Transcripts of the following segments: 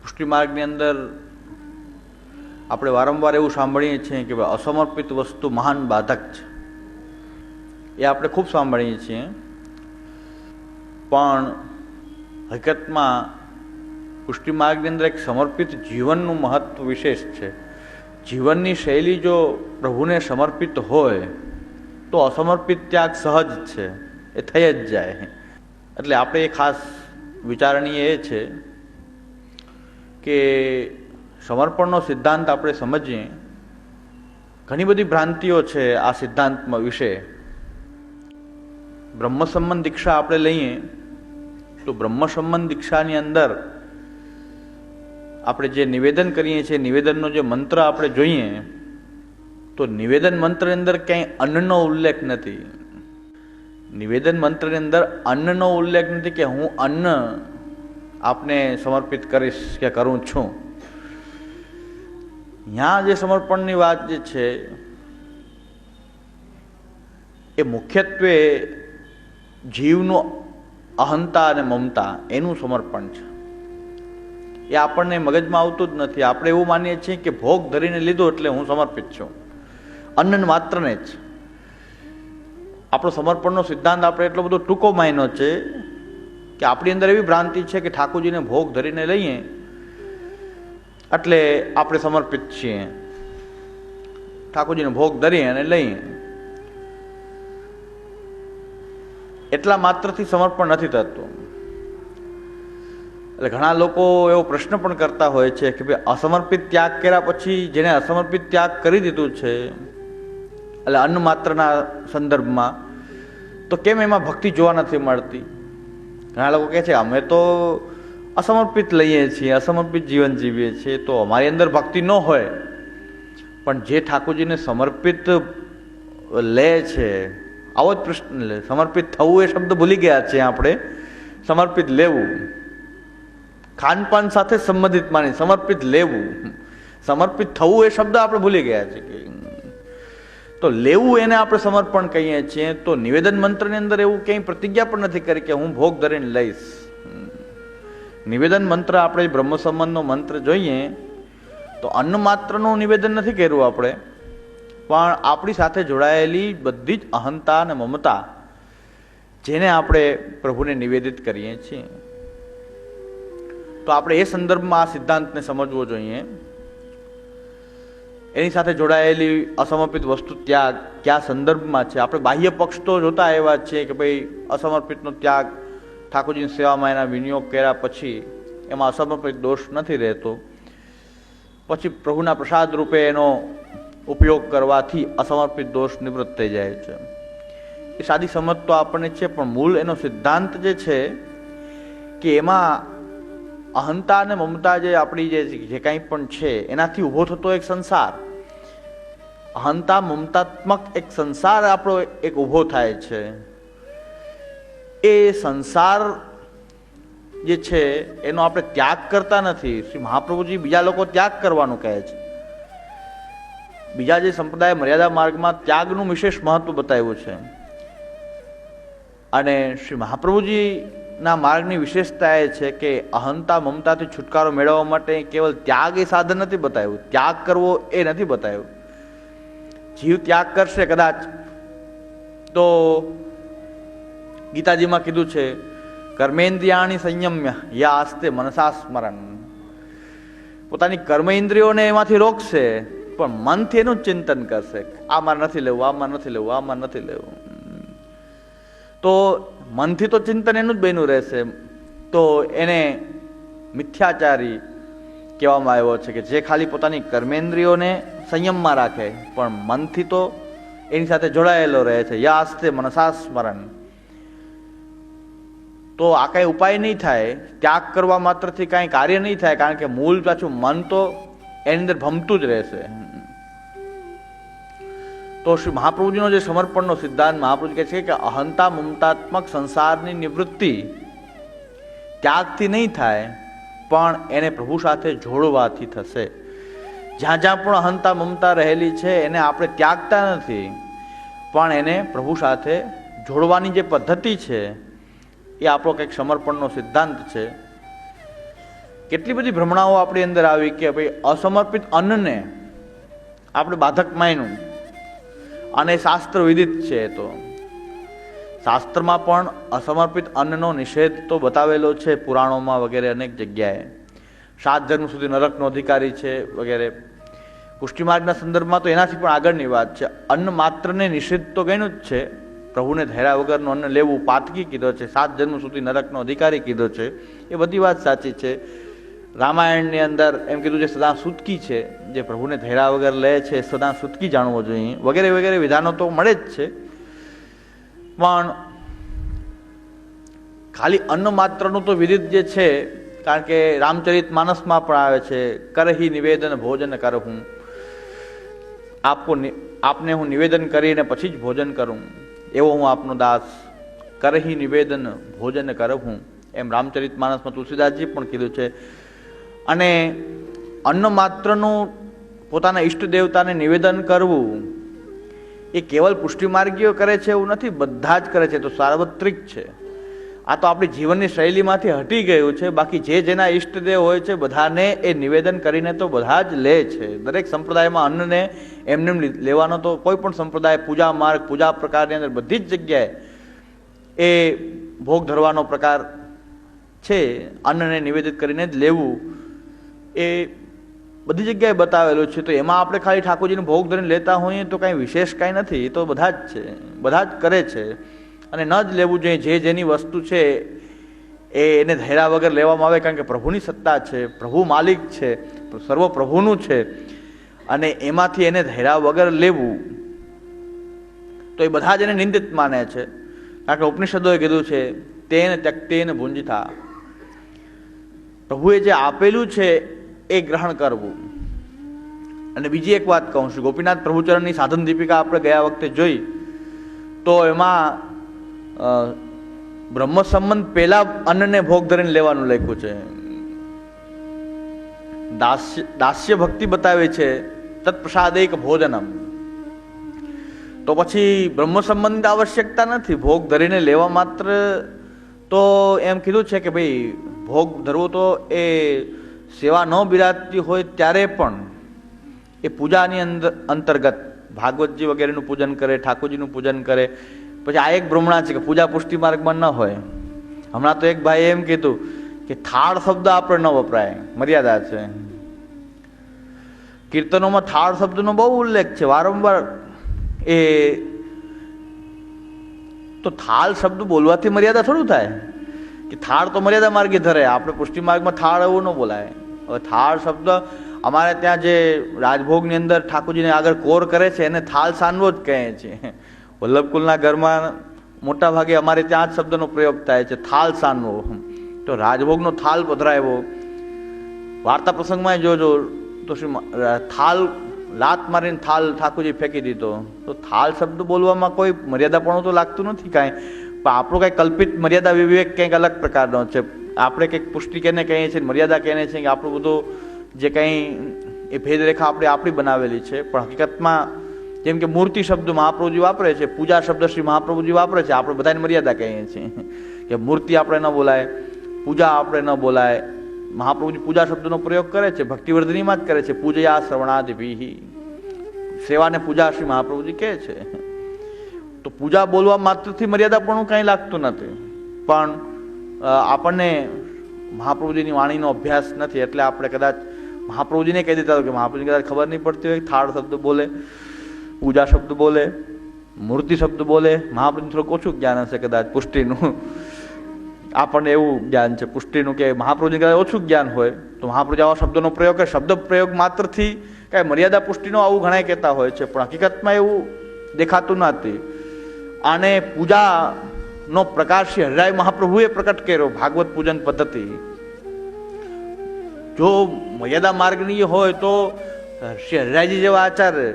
પુષ્ટિ માર્ગની અંદર આપણે વારંવાર એવું સાંભળીએ છીએ કે અસમર્પિત વસ્તુ મહાન બાધક છે. એ આપણે ખૂબ સાંભળીએ છીએ, પણ હકીકતમાં પુષ્ટિ માર્ગની અંદર એક સમર્પિત જીવનનું મહત્વ વિશેષ છે. જીવનની શૈલી જો પ્રભુને સમર્પિત હોય તો અસમર્પિત ત્યાગ સહજ છે, એ થઈ જ જાય. એટલે આપણે એ ખાસ વિચારણીય એ છે કે સમર્પણનો સિદ્ધાંત આપણે સમજીએ. ઘણી બધી ભ્રાંતિઓ છે આ સિદ્ધાંતમાં વિશે. બ્રહ્મસંબંધ દીક્ષા આપણે લઈએ તો બ્રહ્મસંબંધ દીક્ષાની અંદર આપણે જે નિવેદન કરીએ છીએ, નિવેદનનો જે મંત્ર આપણે જોઈએ તો નિવેદન મંત્રની અંદર ક્યાંય અન્નનો ઉલ્લેખ નથી. નિવેદન મંત્રની અંદર અન્નનો ઉલ્લેખ નથી કે હું અન્ન આપને સમર્પિત કરીશ કે કરું છું. ત્યાં જે સમર્પણની વાત જે છે એ મુખ્યત્વે જીવનું અહંતા અને મમતા એનું સમર્પણ છે. એ આપણને મગજમાં આવતું જ નથી. આપણે એવું માનીએ છીએ કે ભોગ ધરીને લીધો એટલે હું સમર્પિત છું, અન્ન માત્રને જ. આપણો સમર્પણનો સિદ્ધાંત આપણે એટલો બધો ટૂંકો માન્યો છે કે આપણી અંદર એવી ભ્રાંતિ છે કે ઠાકોરજીને ભોગ ધરીને લઈએ એટલે આપણે સમર્પિત છીએ. ઠાકોરજીને ભોગ ધરીએ અને લઈએ એટલા માત્રથી સમર્પણ નથી થતું. એટલે ઘણા લોકો એવો પ્રશ્ન પણ કરતા હોય છે કે ભાઈ અસમર્પિત ત્યાગ કર્યા પછી જેને અસમર્પિત ત્યાગ કરી દીધું છે એટલે અન્ન માત્રના સંદર્ભમાં, તો કેમ એમાં ભક્તિ જોવા નથી મળતી? ઘણા લોકો કહે છે અમે તો અસમર્પિત લઈએ છીએ, અસમર્પિત જીવન જીવીએ છીએ, તો અમારી અંદર ભક્તિ ન હોય. પણ જે ઠાકોરજીને સમર્પિત લે છે, આવો જ પ્રશ્ન લે. સમર્પિત થવું એ શબ્દ ભૂલી ગયા છે આપણે. સમર્પિત લેવું ખાનપાન સાથે સંબંધિત માની સમર્પિત લેવું. સમર્પિત થવું એ શબ્દ આપણે ભૂલી ગયા છે. તો લેવું એને આપણે સમર્પણ કહીએ છીએ. તો નિવેદન મંત્રની અંદર એવું કંઈ પ્રતિજ્ઞા પણ નથી કરી કે હું ભોગ ધરીને લઈશ. નિવેદન મંત્ર આપણે બ્રહ્મ સંબંધનો મંત્ર જોઈએ તો અન્ન માત્રનું નિવેદન નથી કર્યું આપણે, પણ આપણી સાથે જોડાયેલી બધી જ અહંતા અને મમતા જેને આપણે પ્રભુને નિવેદિત કરીએ છીએ. તો આપણે એ સંદર્ભમાં આ સિદ્ધાંતને સમજવો જોઈએ. એની સાથે જોડાયેલી અસમર્પિત વસ્તુ ત્યાગ કયા સંદર્ભમાં છે? આપણે બાહ્ય પક્ષ તો જોતા એવા છે કે ભાઈ અસમર્પિતનો ત્યાગ ઠાકોરજીની સેવામાં એના વિનિયોગ કર્યા પછી એમાં અસમર્પિત દોષ નથી રહેતો. પછી પ્રભુના પ્રસાદ રૂપે એનો ઉપયોગ કરવાથી અસમર્પિત દોષ નિવૃત્ત થઈ જાય છે. એ સાદી સમજ તો આપણને છે, પણ મૂળ એનો સિદ્ધાંત જે છે કે એમાં અહંતા અને મમતા જે આપણી જે કાંઈ પણ છે એનાથી ઊભો થતો એક સંસાર, અહંતા મમતાત્મક એક સંસાર આપણો એક ઊભો થાય છે. એ સંસાર જે છે એનો આપણે ત્યાગ કરતા નથી. શ્રી મહાપ્રભુજી બીજા લોકો ત્યાગ કરવાનું કહે છે. બીજા જે સંપ્રદાય મર્યાદા માર્ગમાં ત્યાગનું વિશેષ મહત્વ બતાવ્યું છે, અને શ્રી મહાપ્રભુજી ના માર્ગની વિશેષતા એ છે કે અહંતા મમતાથી છુટકારો મેળવવા માટે કેવલ ત્યાગ એ સાધન નથી બતાવ્યું, ત્યાગ કરવો એ નથી બતાવ્યું. જીવ ત્યાગ કરશે કદાચ તો ગીતાજીમાં કીધું છે કર્મેન્દ્રિયાણી સંયમ્ય યા આસ્તે મનસા સ્મરણ. પોતાની કર્મેન્દ્રિયોને એમાંથી રોકશે પણ મનથી એનું ચિંતન કરશે. આમાં નથી લેવું, આમાં નથી લેવું, આમાં નથી લેવું. તો મનથી તો ચિંતન એનું જ બન્યું રહેશે. તો એને મિથ્યાચારી કહેવામાં આવ્યો છે કે જે ખાલી પોતાની કર્મેન્દ્રિયોને સંયમમાં રાખે પણ મનથી તો એની સાથે જોડાયેલો રહે છે. યાસ્તે મનસા સ્મરણ. તો આ કાંઈ ઉપાય નહીં થાય, ત્યાગ કરવા માત્રથી કાંઈ કાર્ય નહીં થાય, કારણ કે મૂળ પાછું મન તો એની અંદર ભમતું જ રહેશે. તો શ્રી મહાપ્રભુજીનો જે સમર્પણનો સિદ્ધાંત મહાપ્રભુજી કહે છે કે અહંતા મમતાત્મક સંસારની નિવૃત્તિ ત્યાગથી નહીં થાય, પણ એને પ્રભુ સાથે જોડવાથી થશે. જ્યાં જ્યાં પણ અહંતા મમતા રહેલી છે એને આપણે ત્યાગતા નથી, પણ એને પ્રભુ સાથે જોડવાની જે પદ્ધતિ છે એ આપણો કંઈક સમર્પણનો સિદ્ધાંત છે. કેટલી બધી ભ્રમણાઓ આપણી અંદર આવી કે ભાઈ અસમર્પિત અન્નને આપણે બાધક માન્યું અને શાસ્ત્ર વિદિત છે. તો શાસ્ત્રમાં પણ અસમર્પિત અન્નનો નિષેધ તો બતાવેલો છે, પુરાણોમાં વગેરે અનેક જગ્યાએ. 7 જન્મ સુધી નરકનો અધિકારી છે વગેરે. પુષ્ટિ માર્ગના સંદર્ભમાં તો એનાથી પણ આગળની વાત છે. અન્ન માત્રને નિષેધ તો ગણ્યું જ છે. પ્રભુને ધૈર્યા વગરનું અન્ન લેવું પાતકી કીધો છે, 7 જન્મ સુધી નરકનો અધિકારી કીધો છે. એ બધી વાત સાચી છે. રામાયણની અંદર એમ કીધું છે સદા સુતકી છે, જે પ્રભુને ધૈર્યા વગર લે છે સદા સુતકી જાણવો જોઈએ, વગેરે વગેરે વિધાનો તો મળે જ છે. પણ ખાલી અન્ન માત્રનું તો વિદિત જે છે, કારણ કે રામચરિત માનસમાં પણ આવે છે, કરહી નિવેદન ભોજન કરહું, આપને હું નિવેદન કરીને પછી જ ભોજન કરું, એવો હું આપનો દાસ, કરહી નિવેદન ભોજન કરહું, એમ રામચરિત માનસમાં તુલસીદાસજી પણ કીધું છે. અને અન્ન માત્રનું પોતાના ઈષ્ટ દેવતાને નિવેદન કરવું એ કેવલ પુષ્ટિમાર્ગીઓ કરે છે એવું નથી, બધા જ કરે છે. તો સાર્વત્રિક છે. આ તો આપણી જીવનની શૈલીમાંથી હટી ગયું છે. બાકી જે જેના ઈષ્ટદેવ હોય છે બધાને એ નિવેદન કરીને તો બધા જ લે છે. દરેક સંપ્રદાયમાં અન્નને એમને લેવાનો તો કોઈ પણ સંપ્રદાય પૂજા માર્ગ, પૂજા પ્રકારની અંદર બધી જ જગ્યાએ એ ભોગ ધરવાનો પ્રકાર છે. અન્નને નિવેદિત કરીને જ લેવું એ બધી જગ્યાએ બતાવેલું છે. તો એમાં આપણે ખાલી ઠાકોરજીને ભોગ ધરીને લેતા હોઈએ તો કાંઈ વિશેષ કાંઈ નથી. એ તો બધા જ છે, બધા જ કરે છે. અને ન જ લેવું જોઈએ. જે જેની વસ્તુ છે એને ધૈર્યા વગર લેવામાં આવે, કારણ કે પ્રભુની સત્તા છે, પ્રભુ માલિક છે, સર્વ પ્રભુનું છે, અને એમાંથી એને ધૈર્યા વગર લેવું તો એ બધા જ એને નિંદિત માને છે. કારણ કે ઉપનિષદોએ કીધું છે તેન ત્યક્તેન ભુંજિતા, પ્રભુએ જે આપેલું છે એ ગ્રહણ કરવું. અને બીજી એક વાત કહું છું, ગોપીનાથ પ્રભુચરણની સાધન દીપિકા આપણે ગયા વખતે જોઈ તો એમાં બ્રહ્મ સંબંધ પહેલા અન્નને ભોગ ધરીને લેવાનું લખ્યું છે. દાસ્ય ભક્તિ બતાવે છે, તત્પ્રસાદૈક ભોજનમ. તો પછી બ્રહ્મ સંબંધિત આવશ્યકતા નથી, ભોગ ધરીને લેવા માત્ર તો એમ કીધું છે કે ભાઈ ભોગ ધરવો તો એ સેવા ન બિરાજતી હોય ત્યારે પણ એ પૂજાની અંતર્ગત ભાગવતજી વગેરેનું પૂજન કરે, ઠાકોરજીનું પૂજન કરે. પછી આ એક ભ્રમણા છે કે પૂજા પુષ્ટિ માર્ગમાં ન હોય. હમણાં તો એક ભાઈ એમ કીધું કે થાળ શબ્દ આપણે ન વપરાય, મર્યાદા છે. કીર્તનોમાં થાળ શબ્દનો બહુ ઉલ્લેખ છે વારંવાર. એ તો થાળ શબ્દ બોલવાથી મર્યાદા થોડું થાય કે થાળ તો મર્યાદા માર્ગે ધરે, આપણે પુષ્ટિ માર્ગમાં થાળ એવું ન બોલાય. હવે થાળ શબ્દ અમારે ત્યાં જે રાજભોગની અંદર ઠાકોરજીને આગળ કોર કરે છે એને થાળ સાનવો જ કહે છે. વલ્લભકુલના ઘરમાં મોટા ભાગે અમારે ત્યાં જ શબ્દનો પ્રયોગ થાય છે, થાળ સાનવો. તો રાજભોગનો થાળ પધરાવ્યો. વાર્તા પ્રસંગમાં જોજો તો શું થાળ લાત મારીને થાળ ઠાકોરજી ફેંકી દીધો. તો થાળ શબ્દ બોલવામાં કોઈ મર્યાદાપણું તો લાગતું નથી કાંઈ, પણ આપણો કંઈ કલ્પિત મર્યાદા વિવેક કંઈક અલગ પ્રકારનો છે. આપણે કંઈક પુષ્ટિ કેને કહીએ છીએ, મર્યાદા કહીએ છીએ કે આપણું બધું જે કંઈ એ ભેદરેખા આપણી બનાવેલી છે. પણ હકીકતમાં જેમ કે મૂર્તિ શબ્દ મહાપ્રભુજી વાપરે છે, પૂજા શબ્દ શ્રી મહાપ્રભુજી વાપરે છે, આપણે બધાને મર્યાદા કહીએ છીએ કે મૂર્તિ આપણે ન બોલાય, પૂજા આપણે ન બોલાય. મહાપ્રભુજી પૂજા શબ્દનો પ્રયોગ કરે છે, ભક્તિવર્ધનીમાં જ કરે છે, પૂજયા શ્રવણાદિભિ, સેવાને પૂજા શ્રી મહાપ્રભુજી કહે છે. તો પૂજા બોલવા માત્રથી મર્યાદાપણું કાંઈ લાગતું નથી, પણ આપણને મહાપ્રભુજીની વાણીનો અભ્યાસ નથી એટલે આપણે કદાચ મહાપ્રભુજીને કહી દેતા હોય કે મહાપ્રભુજી કદાચ ખબર નહીં પડતી હોય, થાળ શબ્દ બોલે, પૂજા શબ્દ બોલે, મૂર્તિ શબ્દ બોલે. મહાપ્રભુજી થોડુંક ઓછું જ્ઞાન હશે કદાચ પુષ્ટિનું, આપણને એવું જ્ઞાન છે પુષ્ટિનું કે મહાપ્રભુજી કદાચ ઓછું જ્ઞાન હોય તો મહાપ્રભુજી આવા શબ્દનો પ્રયોગ કરે. શબ્દ પ્રયોગ માત્રથી કાંઈ મર્યાદા પુષ્ટિનો આવું ઘણા કહેતા હોય છે, પણ હકીકતમાં એવું દેખાતું નથી. આને પૂજાનો પ્રકાર શ્રી હરિરાય મહાપ્રભુએ પ્રકટ કર્યો, ભાગવત પૂજન પદ્ધતિ. જો મર્યાદા માર્ગની હોય તો શ્રી હરિરાયજી જેવા આચાર્ય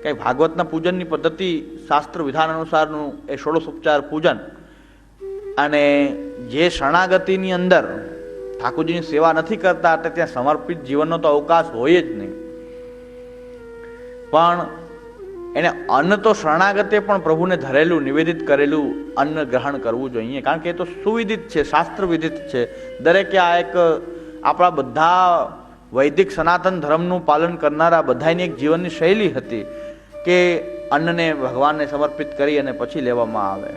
કંઈ ભાગવતના પૂજનની પદ્ધતિ શાસ્ત્ર વિધાન અનુસારનું એ ષોડશોપચાર પૂજન અને જે શરણાગતિની અંદર ઠાકોરજીની સેવા નથી કરતા એટલે ત્યાં સમર્પિત જીવનનો તો અવકાશ હોય જ નહીં. પણ એને અન્ન તો શરણાગતે પણ પ્રભુને ધરેલું નિવેદિત કરેલું અન્ન ગ્રહણ કરવું જોઈએ, કારણ કે એ તો સુવિદિત છે, શાસ્ત્ર વિદિત છે. દરેકે આ એક આપણા બધા વૈદિક સનાતન ધર્મનું પાલન કરનારા બધાની એક જીવનની શૈલી હતી કે અન્નને ભગવાનને સમર્પિત કરી અને પછી લેવામાં આવે.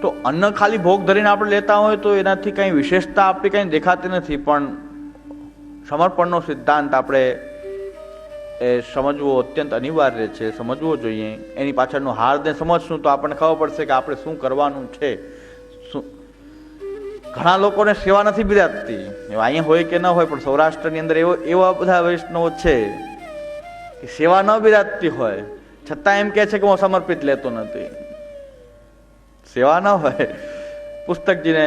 તો અન્ન ખાલી ભોગ ધરીને આપણે લેતા હોય તો એનાથી કંઈ વિશેષતા આપણી કંઈ દેખાતી નથી, પણ સમર્પણનો સિદ્ધાંત આપણે એ સમજવો અત્યંત અનિવાર્ય છે, સમજવો જોઈએ. એની પાછળનું હાર્દને સમજશું તો આપણને ખબર પડશે કે આપણે શું કરવાનું છે. ઘણા લોકોને સેવા નથી બિરાજતી, અહીંયા હોય કે ન હોય, પણ સૌરાષ્ટ્રની અંદર એવા બધા વૈષ્ણવો છે કે સેવા ન બિરાજતી હોય છતાં એમ કહે છે કે હું સમર્પિત લેતો નથી. સેવા ન હોય, પુસ્તકજીને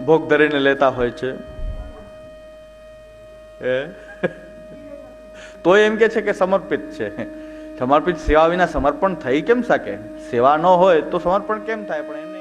ભોગ ધરીને લેતા હોય છે, તો એમ કે છે કે સમર્પિત છે. સમર્પિત સેવા વિના સમર્પણ થઈ કેમ શકે? સેવા ન હોય તો સમર્પણ કેમ થાય? પણ એને